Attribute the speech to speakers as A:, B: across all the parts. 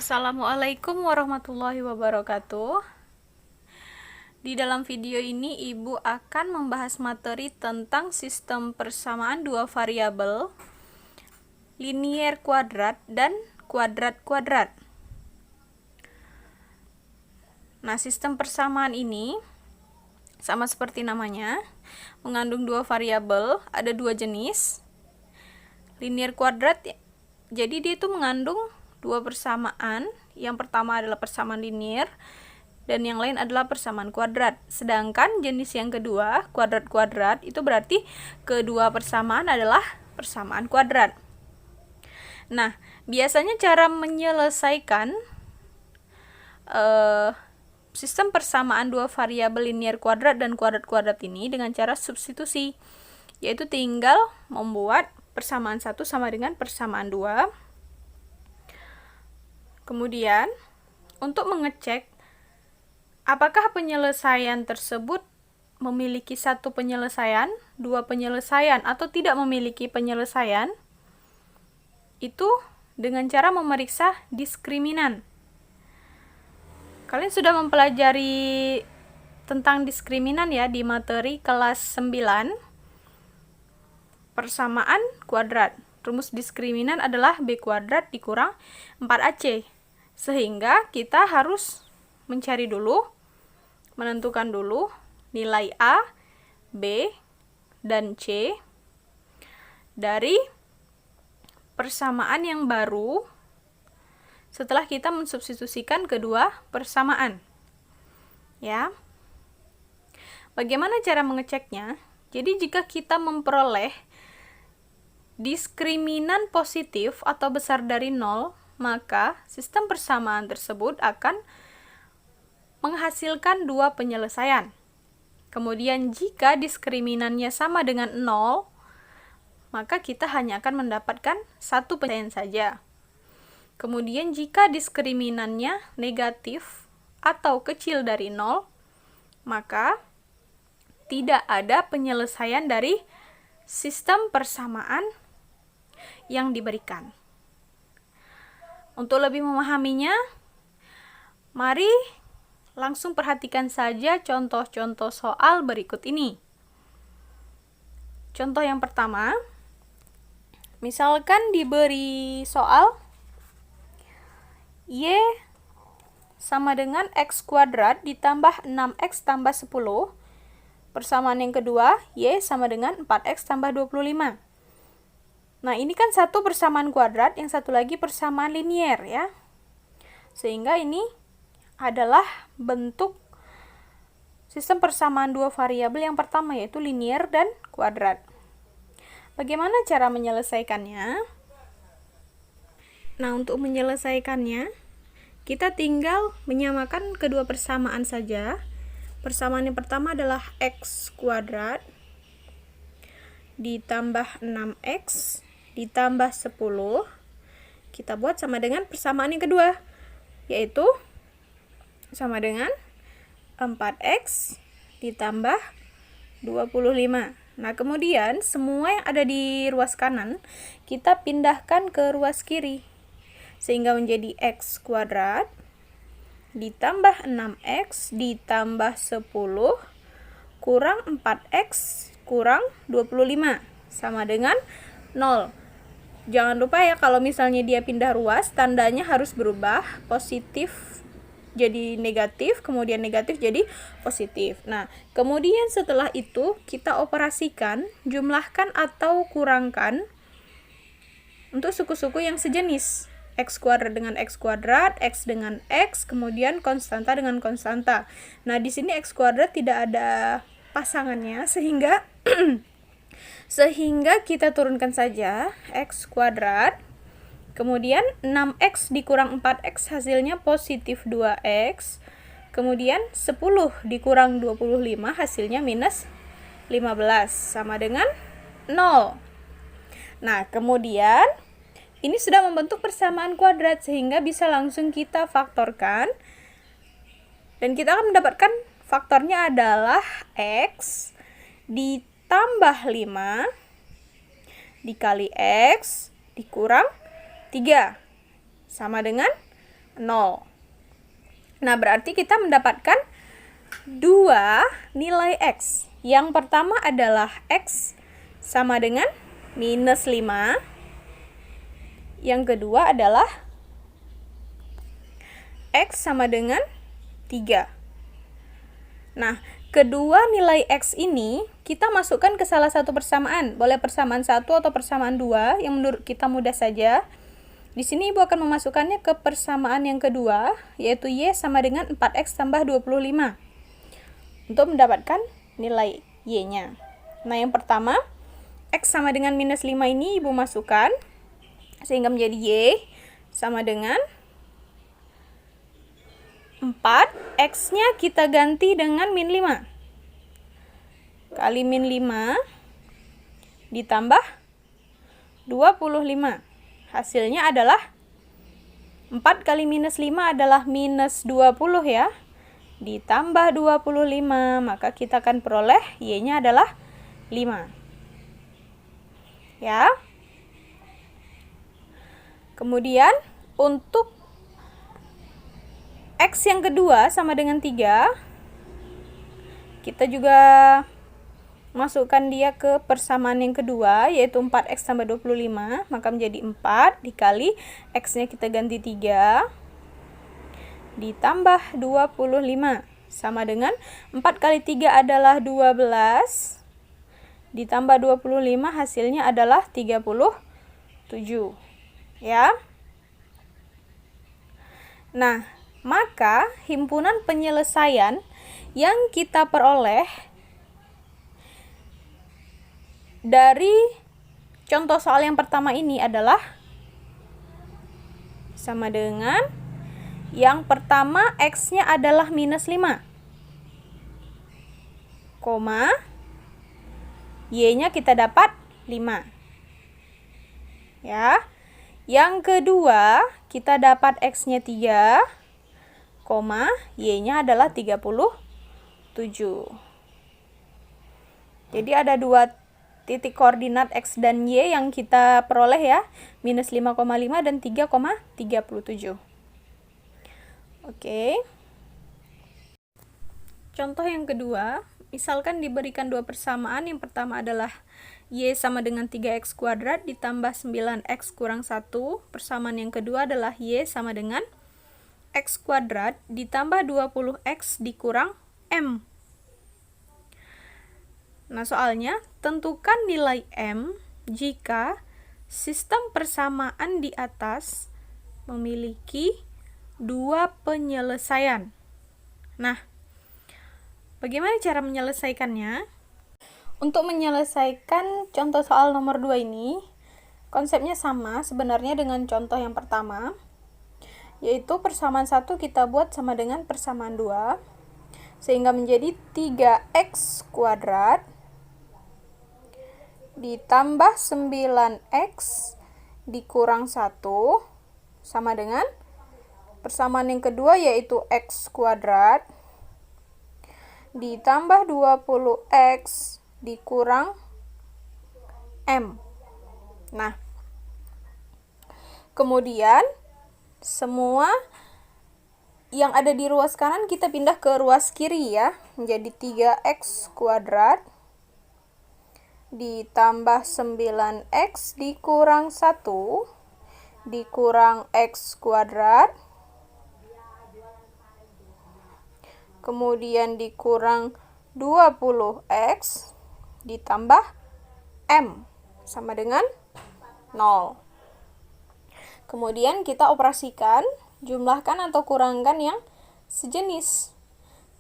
A: Assalamualaikum warahmatullahi wabarakatuh. Di dalam video ini Ibu akan membahas materi tentang sistem persamaan dua variabel, linier kuadrat dan kuadrat kuadrat. Nah, sistem persamaan ini sama seperti namanya, mengandung dua variabel, ada dua jenis. Linier kuadrat, jadi dia itu mengandung dua persamaan. Yang pertama adalah persamaan linier dan yang lain adalah persamaan kuadrat. Sedangkan jenis yang kedua, kuadrat kuadrat, itu berarti kedua persamaan adalah persamaan kuadrat. Nah, biasanya cara menyelesaikan sistem persamaan dua variabel linier kuadrat dan kuadrat kuadrat ini dengan cara substitusi, yaitu tinggal membuat persamaan 1 sama dengan persamaan 2. Kemudian, untuk mengecek apakah penyelesaian tersebut memiliki satu penyelesaian, dua penyelesaian, atau tidak memiliki penyelesaian, itu dengan cara memeriksa diskriminan. Kalian sudah mempelajari tentang diskriminan ya di materi kelas 9, persamaan kuadrat. Rumus diskriminan adalah B kuadrat dikurang 4AC. Sehingga kita harus mencari dulu, menentukan dulu nilai A, B, dan C dari persamaan yang baru setelah kita mensubstitusikan kedua persamaan. Ya. Bagaimana cara mengeceknya? Jadi jika kita memperoleh diskriminan positif atau besar dari 0, maka sistem persamaan tersebut akan menghasilkan dua penyelesaian. Kemudian jika diskriminannya sama dengan 0, maka kita hanya akan mendapatkan satu penyelesaian saja. Kemudian jika diskriminannya negatif atau kecil dari 0, maka tidak ada penyelesaian dari sistem persamaan yang diberikan. Untuk lebih memahaminya, mari langsung perhatikan saja contoh-contoh soal berikut ini. Contoh yang pertama, misalkan diberi soal Y sama dengan X kuadrat ditambah 6X tambah 10. Persamaan yang kedua, Y sama dengan 4X tambah 25. Nah, ini kan satu persamaan kuadrat, yang satu lagi persamaan linier ya. Sehingga ini adalah bentuk sistem persamaan dua variabel yang pertama, yaitu linier dan kuadrat. Bagaimana cara menyelesaikannya? Nah, untuk menyelesaikannya, kita tinggal menyamakan kedua persamaan saja. Persamaan yang pertama adalah X kuadrat ditambah 6X ditambah 10. Kita buat sama dengan persamaan yang kedua, yaitu sama dengan 4X ditambah 25. Nah, kemudian semua yang ada di ruas kanan kita pindahkan ke ruas kiri, sehingga menjadi X kuadrat ditambah 6X ditambah 10 kurang 4X kurang 25 sama dengan 0. Jangan lupa ya, kalau misalnya dia pindah ruas, tandanya harus berubah, positif jadi negatif, kemudian negatif jadi positif. Nah, kemudian setelah itu kita operasikan, jumlahkan atau kurangkan untuk suku-suku yang sejenis. X kuadrat dengan X kuadrat, X dengan X, kemudian konstanta dengan konstanta. Nah, di sini X kuadrat tidak ada pasangannya, sehingga kita turunkan saja X kuadrat. Kemudian 6X dikurang 4X hasilnya positif 2X. Kemudian 10 dikurang 25 hasilnya minus 15 sama dengan 0. Nah, kemudian ini sudah membentuk persamaan kuadrat, sehingga bisa langsung kita faktorkan. Dan kita akan mendapatkan faktornya adalah X ditambah 5 dikali X dikurang 3 sama dengan 0. Nah, berarti kita mendapatkan 2 nilai X. Yang pertama adalah X sama dengan minus 5. Yang kedua adalah X sama dengan 3. Nah, kedua nilai X ini kita masukkan ke salah satu persamaan. Boleh persamaan 1 atau persamaan 2 yang menurut kita mudah saja. Di sini Ibu akan memasukkannya ke persamaan yang kedua, yaitu Y sama dengan 4X tambah 25. Untuk mendapatkan nilai Y-nya. Nah, yang pertama, X sama dengan minus 5 ini Ibu masukkan, sehingga menjadi Y sama dengan 4, X-nya kita ganti dengan min 5. Kali min 5 ditambah 25. Hasilnya adalah 4 kali minus 5 adalah minus 20 ya. Ditambah 25, maka kita akan peroleh Y-nya adalah 5. Ya. Kemudian untuk X yang kedua sama dengan 3, kita juga masukkan dia ke persamaan yang kedua, yaitu 4X tambah 25, maka menjadi 4 dikali X-nya kita ganti 3, ditambah 25, sama dengan 4 kali 3 adalah 12, ditambah 25 hasilnya adalah 37. Ya. Nah, maka himpunan penyelesaian yang kita peroleh dari contoh soal yang pertama ini adalah sama dengan yang pertama X-nya adalah minus 5, koma, Y-nya kita dapat 5. Ya. Yang kedua, kita dapat X-nya 3, koma, Y-nya adalah 37. Jadi ada 2 titik koordinat X dan Y yang kita peroleh ya, minus 5,5 dan 3,37. Oke. Contoh yang kedua, misalkan diberikan 2 persamaan. Yang pertama adalah Y sama dengan 3X kuadrat ditambah 9X kurang 1. Persamaan yang kedua adalah Y sama dengan X kuadrat ditambah 20X dikurang M. Nah, soalnya, tentukan nilai M jika sistem persamaan di atas memiliki 2 penyelesaian. Nah, bagaimana cara menyelesaikannya? Untuk menyelesaikan contoh soal nomor 2 ini, konsepnya sama sebenarnya dengan contoh yang pertama, yaitu persamaan 1 kita buat sama dengan persamaan 2, sehingga menjadi 3X kuadrat ditambah 9X dikurang 1 sama dengan persamaan yang kedua, yaitu X kuadrat ditambah 20X dikurang M. Nah, kemudian semua yang ada di ruas kanan kita pindah ke ruas kiri ya, menjadi 3X kuadrat ditambah 9X dikurang 1 dikurang X kuadrat, kemudian dikurang 20X ditambah M sama dengan 0. Kemudian kita operasikan, jumlahkan atau kurangkan yang sejenis.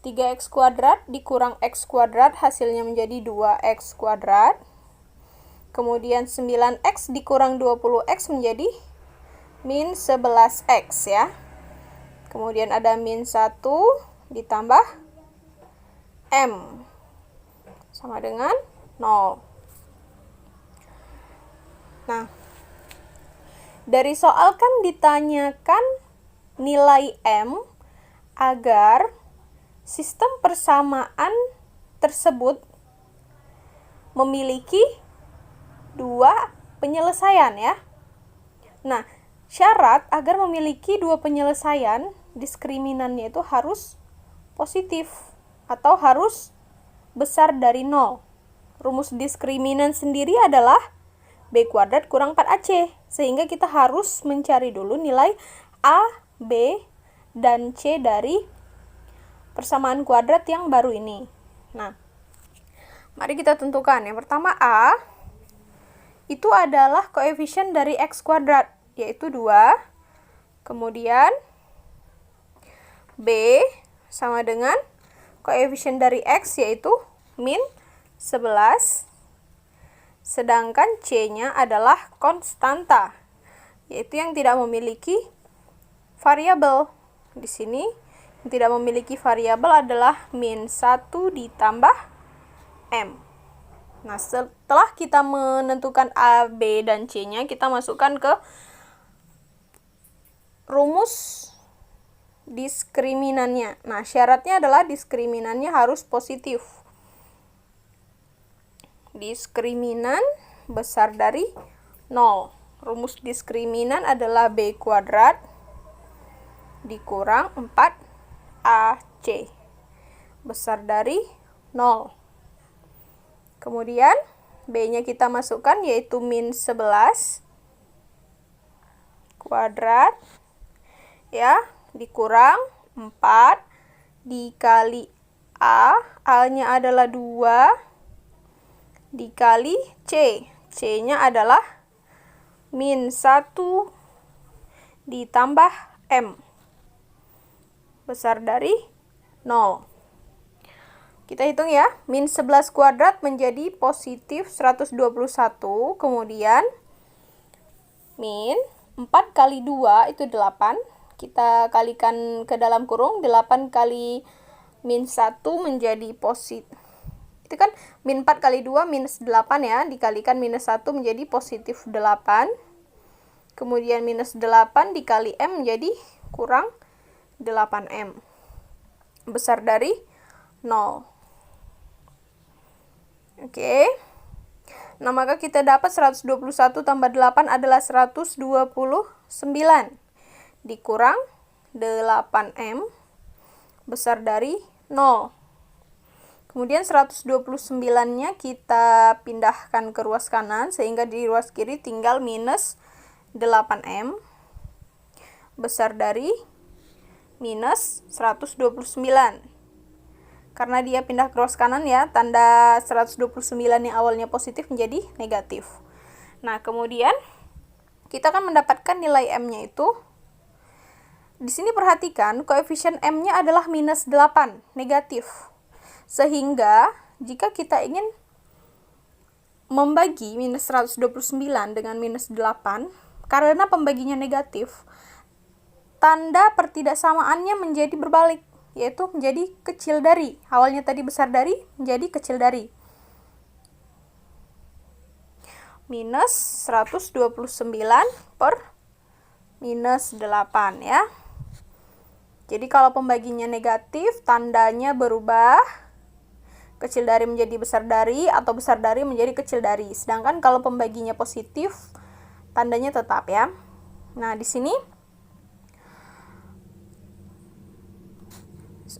A: 3X kuadrat dikurang X kuadrat hasilnya menjadi 2X kuadrat. Kemudian 9X dikurang 20X menjadi min 11X ya. Kemudian ada min 1 ditambah M sama dengan 0. Nah, dari soal kan ditanyakan nilai M agar sistem persamaan tersebut memiliki 2 penyelesaian ya. Nah, Syarat agar memiliki dua penyelesaian, diskriminannya itu harus positif atau harus besar dari 0. Rumus diskriminan sendiri adalah B kuadrat kurang 4AC. Sehingga kita harus mencari dulu nilai A, B, dan C dari persamaan kuadrat yang baru ini. Nah, mari kita tentukan. Yang pertama A, itu adalah koefisien dari X kuadrat, yaitu 2. Kemudian B sama dengan koefisien dari X, yaitu min 11. Sedangkan C-nya adalah konstanta, yaitu yang tidak memiliki variabel. Di sini yang tidak memiliki variabel adalah min 1 ditambah M. Nah, setelah kita menentukan A, B, dan C-nya, kita masukkan ke rumus diskriminannya. Nah, syaratnya adalah diskriminannya harus positif. Diskriminan besar dari 0. Rumus diskriminan adalah B kuadrat dikurang 4AC besar dari 0. Kemudian B-nya kita masukkan, yaitu min 11 kuadrat ya dikurang 4 dikali A, A-nya adalah 2 dikali C. C-nya adalah min 1 ditambah M besar dari 0. Kita hitung ya. Min 11 kuadrat menjadi positif 121. Kemudian min 4 kali 2 itu 8. Kita kalikan ke dalam kurung. 8 kali min 1 menjadi positif. Itu kan min 4 kali 2 minus 8 ya, dikalikan minus 1 menjadi positif 8. Kemudian minus 8 dikali M menjadi kurang 8M. Besar dari 0. Oke. Nah, maka kita dapat 121 tambah 8 adalah 129. Dikurang 8M besar dari 0. Kemudian 129-nya kita pindahkan ke ruas kanan, sehingga di ruas kiri tinggal minus 8M besar dari minus 129. Karena dia pindah ke ruas kanan ya, tanda 129 yang awalnya positif menjadi negatif. Nah, kemudian kita akan mendapatkan nilai M-nya itu. Di sini perhatikan, koefisien M-nya adalah minus 8, negatif. Sehingga jika kita ingin membagi minus 129 dengan minus 8, karena pembaginya negatif, tanda pertidaksamaannya menjadi berbalik, yaitu menjadi kecil dari. Awalnya tadi besar dari, menjadi kecil dari. Minus 129 per minus 8 ya. Jadi kalau pembaginya negatif, tandanya berubah. Kecil dari menjadi besar dari, atau besar dari menjadi kecil dari. Sedangkan kalau pembaginya positif, tandanya tetap ya. Nah, di sini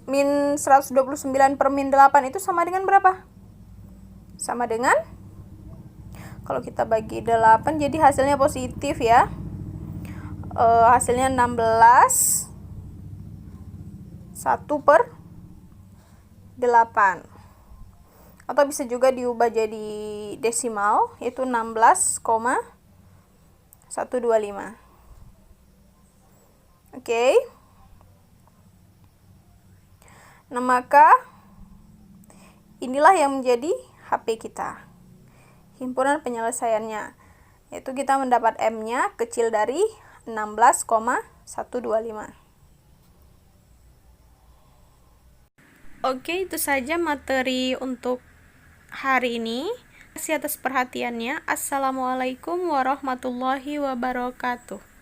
A: min 129 per min 8 itu sama dengan berapa? Sama dengan, kalau kita bagi 8, jadi hasilnya positif ya. Hasilnya 16. 1 per 8. Atau bisa juga diubah jadi desimal, yaitu 16,125. Oke. Nah, maka inilah yang menjadi HP kita. Himpunan penyelesaiannya, yaitu kita mendapat M-nya kecil dari 16,125. Oke, itu saja materi untuk hari ini. Terima kasih atas perhatiannya. Assalamualaikum warahmatullahi wabarakatuh.